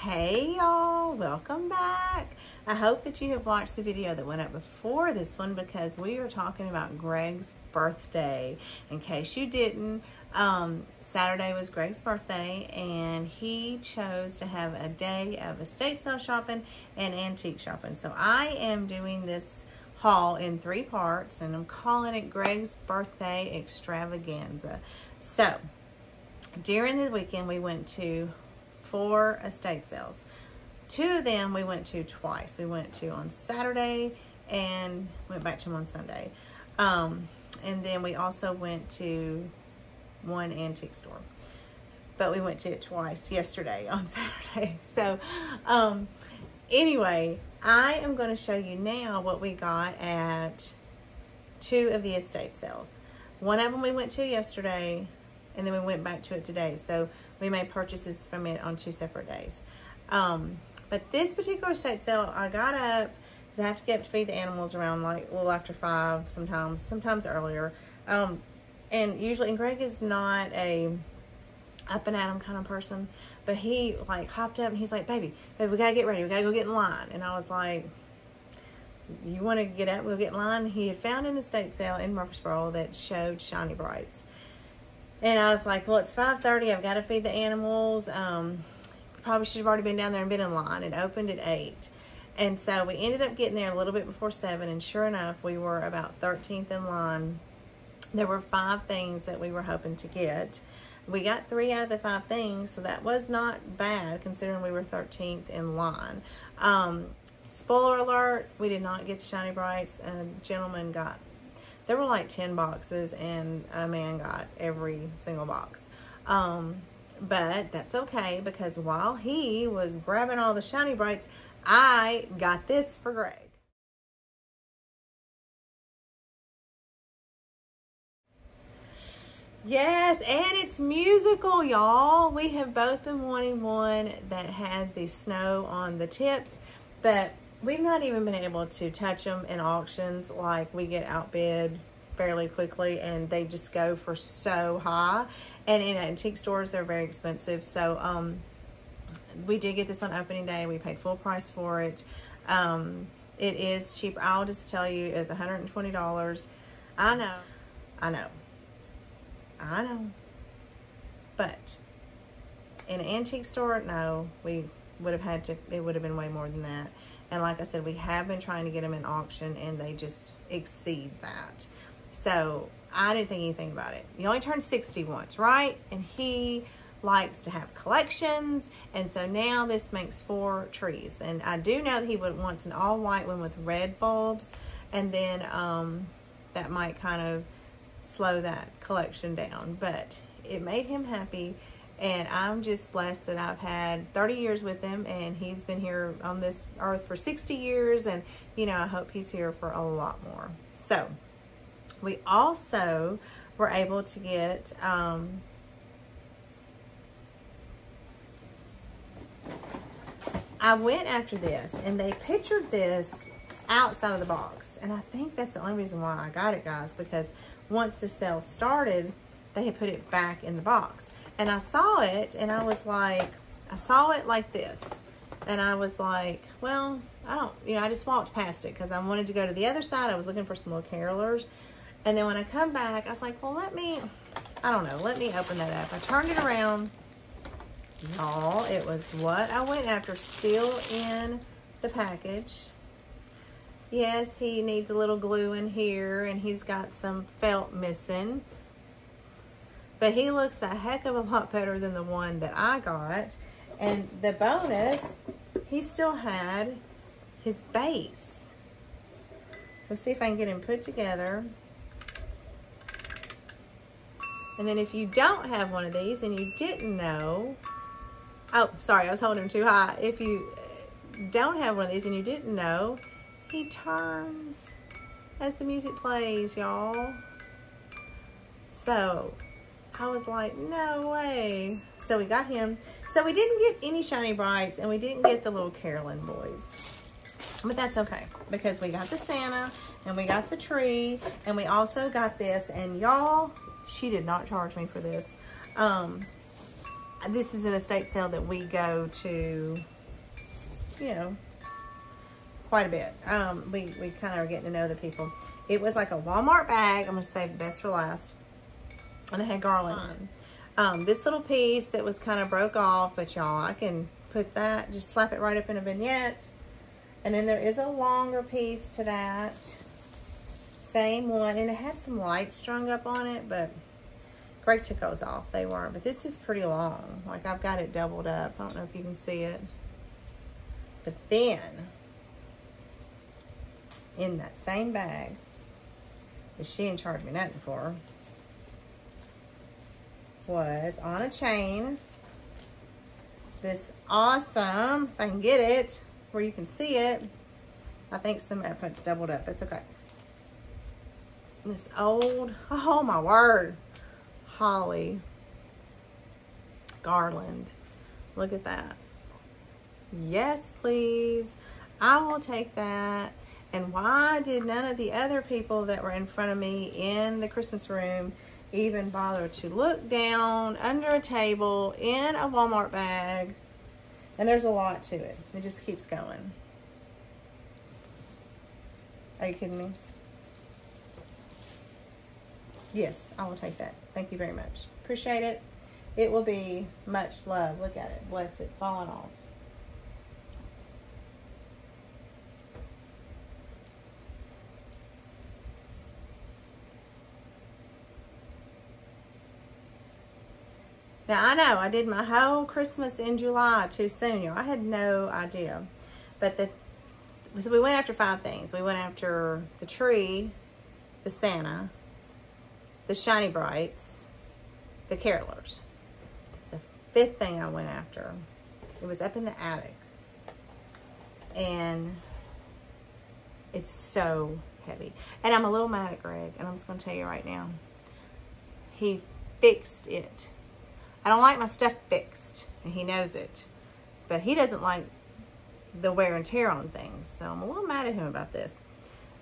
Hey y'all, welcome back. I hope that you have watched the video that went up before this one because we are talking about Greg's birthday. In case you didn't, Saturday was Greg's birthday and he chose to have a day of estate sale shopping and antique shopping. So I am doing this haul in 3 parts and I'm calling it Greg's Birthday Extravaganza. So during the weekend we went to 4 estate sales. 2 of them we went to twice. We went to on Saturday and went back to them on Sunday. And then we also went to 1 antique store. But we went to it twice yesterday on Saturday. So anyway, I am going to show you now what we got at 2 of the estate sales. One of them we went to yesterday and then we went back to it today. So we made purchases from it on 2 separate days. But this particular estate sale, I got up, because I have to get up to feed the animals around like a little after 5 sometimes earlier. And usually, and Greg is not a up and at 'em kind of person, but he like hopped up and he's like, baby, we gotta get ready. We gotta go get in line. And I was like, you want to get up? We'll get in line. He had found an estate sale in Murfreesboro that showed Shiny Brights. And I was like, well, it's 5:30. I've got to feed the animals. Probably should have already been down there and been in line. It opened at 8. And so we ended up getting there a little bit before 7. And sure enough, we were about 13th in line. There were 5 things that we were hoping to get. We got 3 out of the 5 things, so that was not bad considering we were 13th in line. Spoiler alert, we did not get the Shiny Brights. A gentleman got, there were like 10 boxes and a man got every single box. But that's okay because while he was grabbing all the Shiny Brights, I got this for Greg. Yes, and it's musical, y'all. We have both been wanting one that had the snow on the tips, but we've not even been able to touch them in auctions. Like, we get outbid fairly quickly and they just go for so high. And in antique stores, they're very expensive. So we did get this on opening day. We paid full price for it. It is cheap. I'll just tell you, it's $120. I know. But in an antique store, no, we would have had to, it would have been way more than that. And like I said, we have been trying to get them in auction and they just exceed that. So I didn't think anything about it. He only turned 60 once, right? And he likes to have collections. And so now this makes 4 trees. And I do know that he wants an all white one with red bulbs. And then that might kind of slow that collection down. But it made him happy. And I'm just blessed that I've had 30 years with him. And he's been here on this earth for 60 years. And, you know, I hope he's here for a lot more. So we also were able to get I went after this and they pictured this outside of the box, and I think that's the only reason why I got it, guys, because once the sale started they had put it back in the box. And I saw it and I was like, I saw it like this and I was like, well, I don't, you know, I just walked past it because I wanted to go to the other side. I was looking for some little carolers. And then when I come back, I was like, well, let me open that up. I turned it around. Y'all, it was what I went after, still in the package. Yes, he needs a little glue in here, and he's got some felt missing. But he looks a heck of a lot better than the one that I got. And the bonus, he still had his base. So let's see if I can get him put together. And then if you don't have one of these and you didn't know, oh, sorry, I was holding him too high. If you don't have one of these and you didn't know, he turns as the music plays, y'all. So I was like, no way. So we got him. So we didn't get any Shiny Brights and we didn't get the little Carolyn boys. But that's okay because we got the Santa and we got the tree and we also got this. And y'all, she did not charge me for this. This is an estate sale that we go to you know, quite a bit. We kind of are getting to know the people. It was like a Walmart bag. I'm going to save the best for last. And it had garland in it. This little piece that was kind of broke off, but y'all, I can put that, just slap it right up in a vignette. And then there is a longer piece to that. Same one. And it had some lights strung up on it, but Greg took those off. They weren't. But this is pretty long. Like, I've got it doubled up. I don't know if you can see it. But then, in that same bag that she didn't charge me nothing for, was on a chain this awesome, if I can get it where you can see it. I think some of it's doubled up. It's okay. This old, oh my word, holly garland. Look at that. Yes, please. I will take that. And why did none of the other people that were in front of me in the Christmas room even bother to look down under a table in a Walmart bag? And there's a lot to it. It just keeps going. Are you kidding me? Yes, I will take that. Thank you very much. Appreciate it. It will be much love. Look at it. Bless it. Falling off. Now, I know I did my whole Christmas in July too soon, y'all. I had no idea. But so we went after 5 things. We went after the tree, the Santa, the Shiny Brights, the carolers. The 5th thing I went after, it was up in the attic. And it's so heavy. And I'm a little mad at Greg, and I'm just going to tell you right now. He fixed it. I don't like my stuff fixed, and he knows it. But he doesn't like the wear and tear on things. So I'm a little mad at him about this.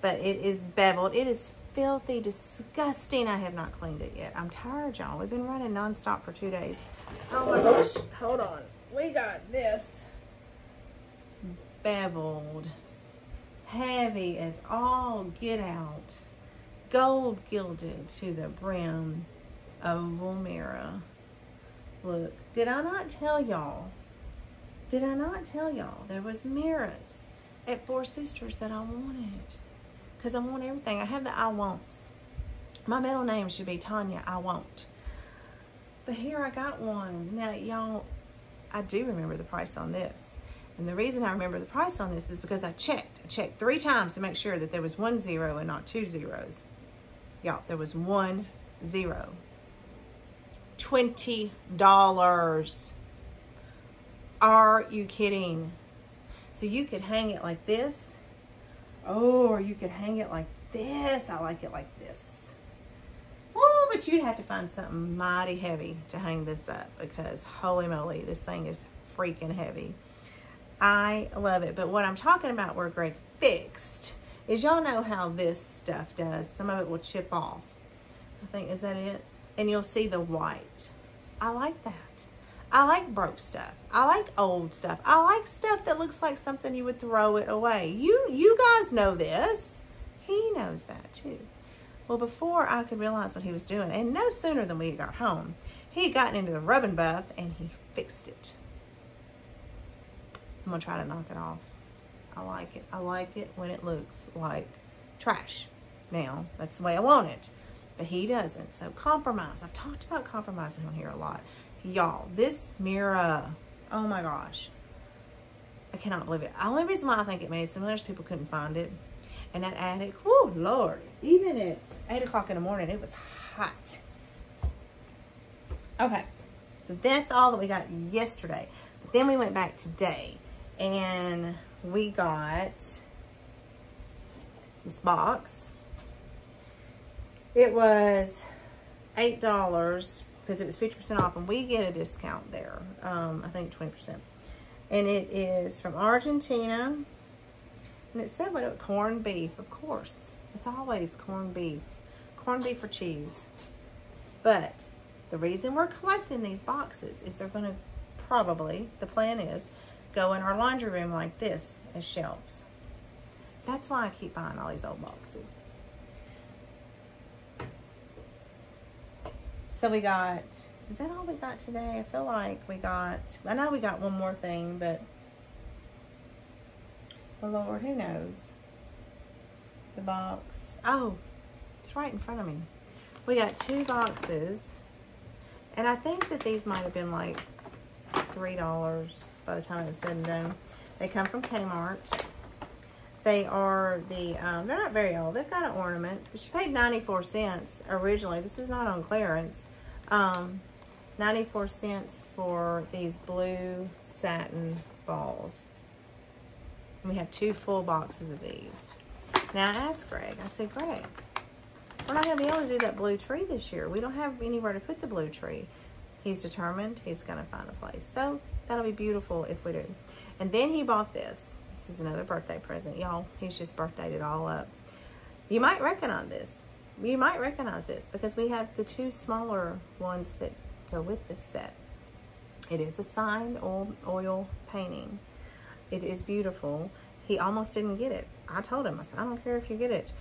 But it is beveled. It is filthy, disgusting. I have not cleaned it yet. I'm tired, y'all. We've been running nonstop for 2 days. Oh my gosh. Hold on. We got this beveled, heavy as all get out, gold gilded to the brim, oval mirror. Look, did I not tell y'all? Did I not tell y'all there was mirrors at Four Sisters that I wanted? Because I want everything. I have the I won'ts. My middle name should be Tanya I Won't. But here I got one. Now, y'all, I do remember the price on this. And the reason I remember the price on this is because I checked. I checked 3 times to make sure that there was 1 0 and not 2 zeros. Y'all, there was 1 0. $20. Are you kidding? So you could hang it like this. Oh, or you could hang it like this. I like it like this. Oh, but you'd have to find something mighty heavy to hang this up, because holy moly, this thing is freaking heavy. I love it. But what I'm talking about where Greg fixed is, y'all know how this stuff does. Some of it will chip off. I think, is that it? And you'll see the white. I like that. I like broke stuff. I like old stuff. I like stuff that looks like something you would throw it away. You guys know this. He knows that too. Well, before I could realize what he was doing, and no sooner than we got home, he had gotten into the rubbing buff and he fixed it. I'm gonna try to knock it off. I like it. I like it when it looks like trash. Now, that's the way I want it. But he doesn't. So compromise. I've talked about compromising on here a lot. Y'all, this mirror, oh my gosh. I cannot believe it. The only reason why I think it made some others people couldn't find it. And that attic, whoo, Lord. Even at 8 o'clock in the morning, it was hot. Okay. So that's all that we got yesterday. But then we went back today. And we got this box. It was $8 because it was 50% off, and we get a discount there. I think 20%. And it is from Argentina. And it said what? Corned beef, of course. It's always corned beef. Corned beef or cheese. But the reason we're collecting these boxes is they're going to probably, the plan is, go in our laundry room like this as shelves. That's why I keep buying all these old boxes. So we got, is that all we got today? I feel like we got, I know we got one more thing, but oh Lord, who knows? The box, oh, it's right in front of me. We got 2 boxes, and I think that these might have been like $3 by the time it was said and done. They come from Kmart. They are the, they're not very old. They've got an ornament. She paid 94 cents originally. This is not on clearance. 94 cents for these blue satin balls. And we have 2 full boxes of these. Now I asked Greg, I said, Greg, we're not going to be able to do that blue tree this year. We don't have anywhere to put the blue tree. He's determined he's going to find a place. So that'll be beautiful if we do. And then he bought this. This is another birthday present, y'all. He's just birthdayed it all up. You might recognize this. You might recognize this because we have the 2 smaller ones that go with this set. It is a signed oil painting. It is beautiful. He almost didn't get it. I told him, I said, I don't care if you get it.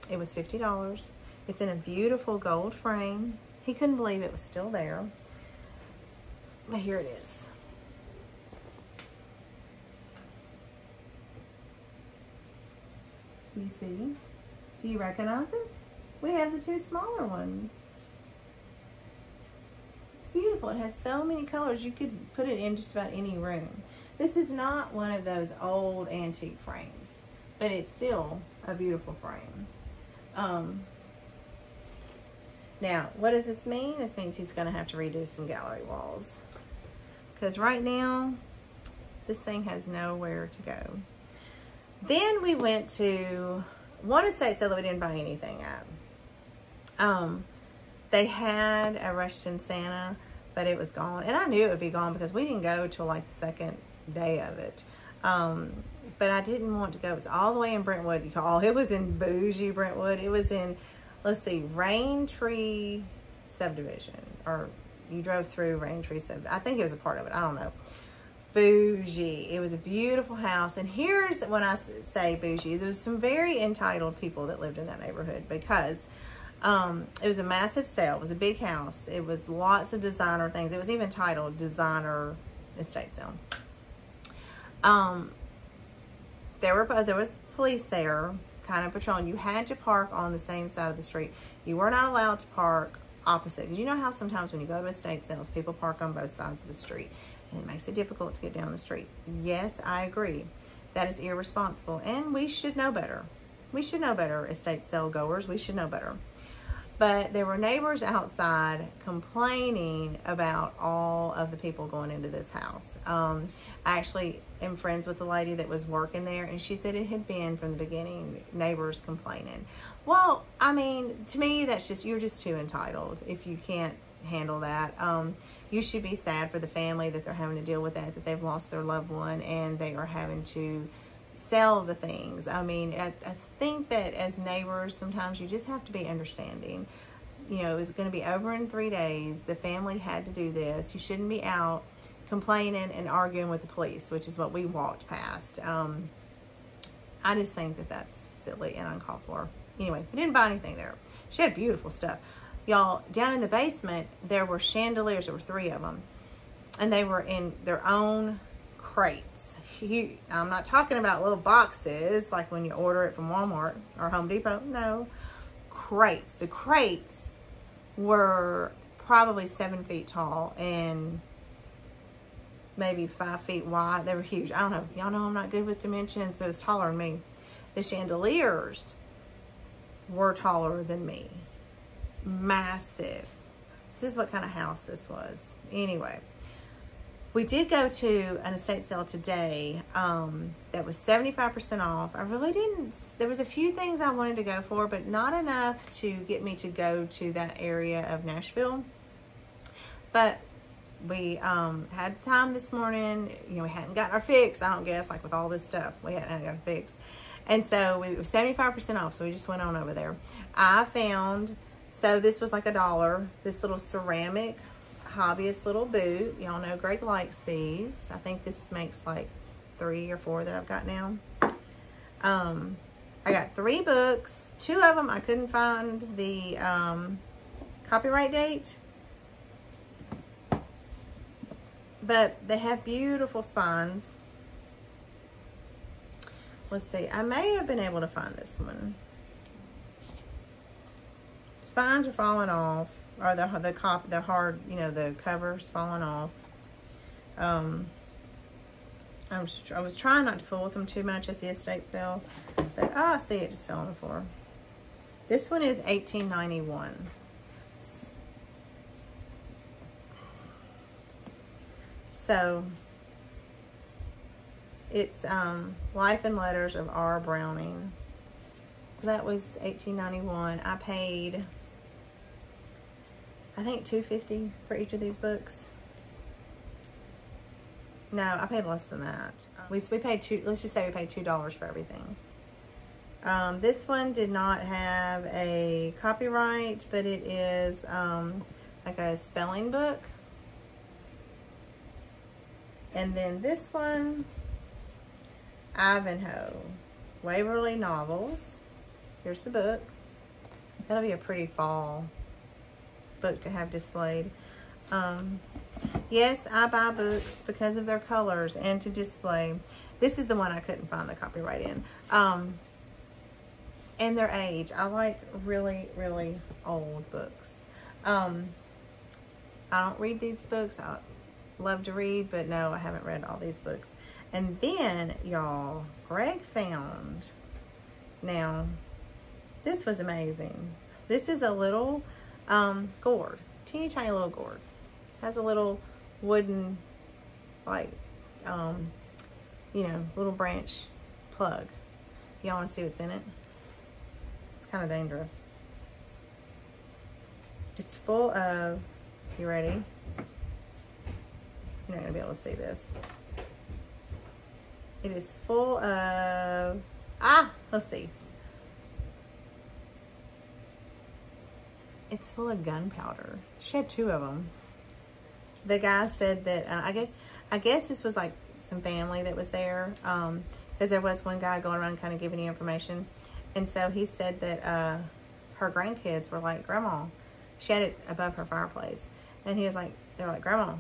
It was $50. It's in a beautiful gold frame. He couldn't believe it was still there. But here it is. You see? Do you recognize it? We have the 2 smaller ones. It's beautiful. It has so many colors. You could put it in just about any room. This is not one of those old antique frames, but it's still a beautiful frame. Now, what does this mean? This means he's going to have to redo some gallery walls. Because right now, this thing has nowhere to go. Then we went to one estate sale that we didn't buy anything at. They had a Rushton Santa, but it was gone. And I knew it would be gone because we didn't go till like the 2nd day of it. But I didn't want to go. It was all the way in Brentwood, y'all. It was in bougie Brentwood. It was in, let's see, Raintree Subdivision. Or you drove through Raintree Subdivision. I think it was a part of it. I don't know. Bougie. It was a beautiful house. And here's when I say bougie. There was some very entitled people that lived in that neighborhood because it was a massive sale. It was a big house. It was lots of designer things. It was even titled Designer Estate Sale. There was police there kind of patrolling. You had to park on the same side of the street. You were not allowed to park opposite. Because you know how sometimes when you go to estate sales, people park on both sides of the street. And it makes it difficult to get down the street. Yes, I agree. That is irresponsible. And we should know better. We should know better, estate sale goers. We should know better. But there were neighbors outside complaining about all of the people going into this house. I actually am friends with the lady that was working there, and she said it had been from the beginning neighbors complaining. Well, I mean, to me, that's just, you're just too entitled if you can't handle that. You should be sad for the family that they're having to deal with that they've lost their loved one and they are having to sell the things. I mean, I think that as neighbors, sometimes you just have to be understanding. You know, it was going to be over in 3 days. The family had to do this. You shouldn't be out complaining and arguing with the police, which is what we walked past. I just think that that's silly and uncalled for. Anyway, we didn't buy anything there. She had beautiful stuff. Y'all, down in the basement, there were chandeliers. There were 3 of them. And they were in their own crates. I'm not talking about little boxes like when you order it from Walmart or Home Depot. No, crates. The crates were probably 7 feet tall and maybe 5 feet wide. They were huge. I don't know. Y'all know I'm not good with dimensions, but it was taller than me. The chandeliers were taller than me. Massive. This is what kind of house this was. Anyway, we did go to an estate sale today that was 75% off. I really didn't, there was a few things I wanted to go for, but not enough to get me to go to that area of Nashville. But we had time this morning. You know, we hadn't gotten our fix, I don't guess, like with all this stuff. We hadn't got a fix. And so we were 75% off, so we just went on over there. I found, so this was like $1, this little ceramic hobbyist little boot. Y'all know Greg likes these. I think this makes like 3 or 4 that I've got now. I got 3 books. 2 of them I couldn't find the copyright date. But they have beautiful spines. Let's see. I may have been able to find this one. Spines are falling off, or the hard, you know, the cover's falling off. I was trying not to fool with them too much at the estate sale, but oh, I see it just fell on the floor. This one is $18.91. So it's Life and Letters of R. Browning. So that was $18.91. I paid, I think, $2.50 for each of these books. No, I paid less than that. We paid let's just say we paid $2 for everything. This one did not have a copyright, but it is like a spelling book. And then this one, Ivanhoe, Waverly Novels. Here's the book. That'll be a pretty fall book to have displayed. Yes, I buy books because of their colors and to display. This is the one I couldn't find the copyright in. And their age. I like really, really old books. I don't read these books. I love to read, but no, I haven't read all these books. And then, y'all, Greg found, now, this was amazing. This is a little gourd, teeny tiny little gourd. It has a little wooden, like, you know, little branch plug. Y'all want to see what's in it? It's kind of dangerous. It's full of, you ready? You're not going to be able to see this. It is full of, let's see. It's full of gunpowder. She had 2 of them. The guy said that, I guess this was like some family that was there. Because there was one guy going around kind of giving you information. And so he said that her grandkids were like, Grandma, she had it above her fireplace. And he was like, they're like, Grandma,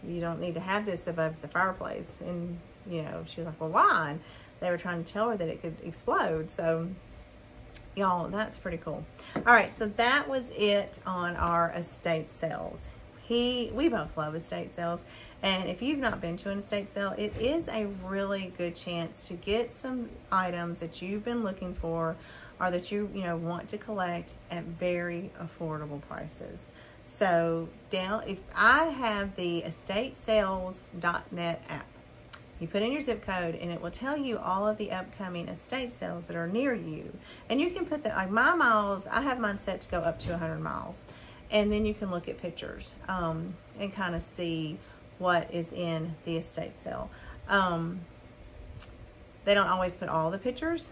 you don't need to have this above the fireplace. And, you know, she was like, well, why? And they were trying to tell her that it could explode. So, y'all, that's pretty cool. All right, so that was it on our estate sales. We both love estate sales. And if you've not been to an estate sale, it is a really good chance to get some items that you've been looking for or that you want to collect at very affordable prices. So if I have the estatesales.net app, you put in your zip code and it will tell you all of the upcoming estate sales that are near you. And you can put that, like my miles, I have mine set to go up to 100 miles. And then you can look at pictures and kind of see what is in the estate sale. They don't always put all the pictures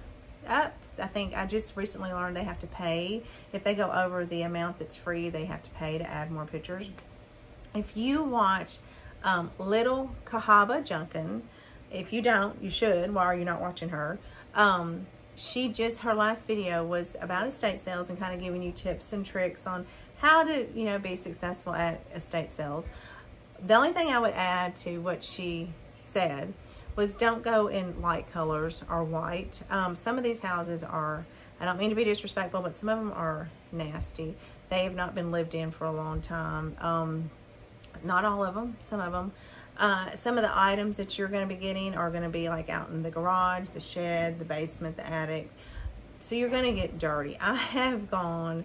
up. I think I just recently learned they have to pay. If they go over the amount that's free, they have to pay to add more pictures. If you watch Little Cahaba Junkin, if you don't, you should. Why are you not watching her? Her last video was about estate sales and kind of giving you tips and tricks on how to, be successful at estate sales. The only thing I would add to what she said was don't go in light colors or white. Some of these houses are, I don't mean to be disrespectful, but some of them are nasty. They have not been lived in for a long time. Not all of them, some of them. Some of the items that you're going to be getting are going to be like out in the garage, the shed, the basement, the attic. So you're going to get dirty. I have gone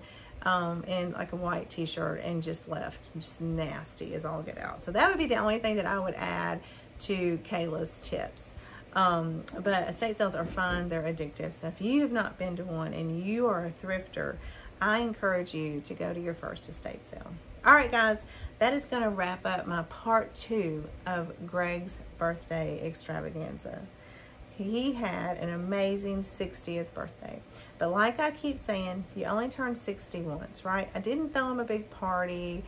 in like a white t-shirt and just left. Just nasty as all get out. So that would be the only thing that I would add to Kayla's tips. But estate sales are fun. They're addictive. So if you have not been to one and you are a thrifter, I encourage you to go to your first estate sale. All right, guys, that is going to wrap up my part 2 of Greg's birthday extravaganza. He had an amazing 60th birthday. But like I keep saying, you only turn 60 once, right? I didn't throw him a big party.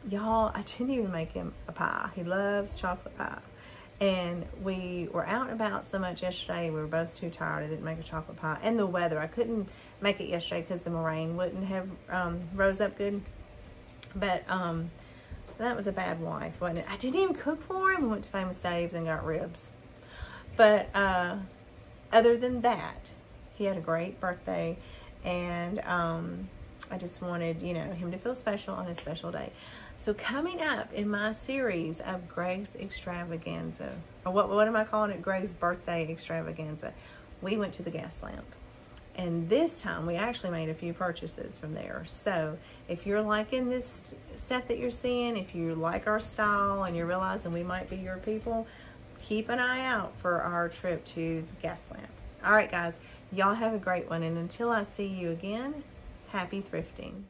y'all, I didn't even make him a pie. He loves chocolate pie. And we were out and about so much yesterday, we were both too tired. I didn't make a chocolate pie. And the weather, I couldn't make it yesterday because the meringue wouldn't have rose up good. But that was a bad wife, wasn't it? I didn't even cook for him. We went to Famous Dave's and got ribs. But other than that, he had a great birthday. And I just wanted, you know, him to feel special on his special day. So coming up in my series of Greg's Extravaganza, or what am I calling it? Greg's Birthday Extravaganza. We went to the Gas Lamp. And this time we actually made a few purchases from there. So if you're liking this stuff that you're seeing, if you like our style and you're realizing we might be your people, keep an eye out for our trip to the Gas Lamp. All right, guys, y'all have a great one. And until I see you again, happy thrifting.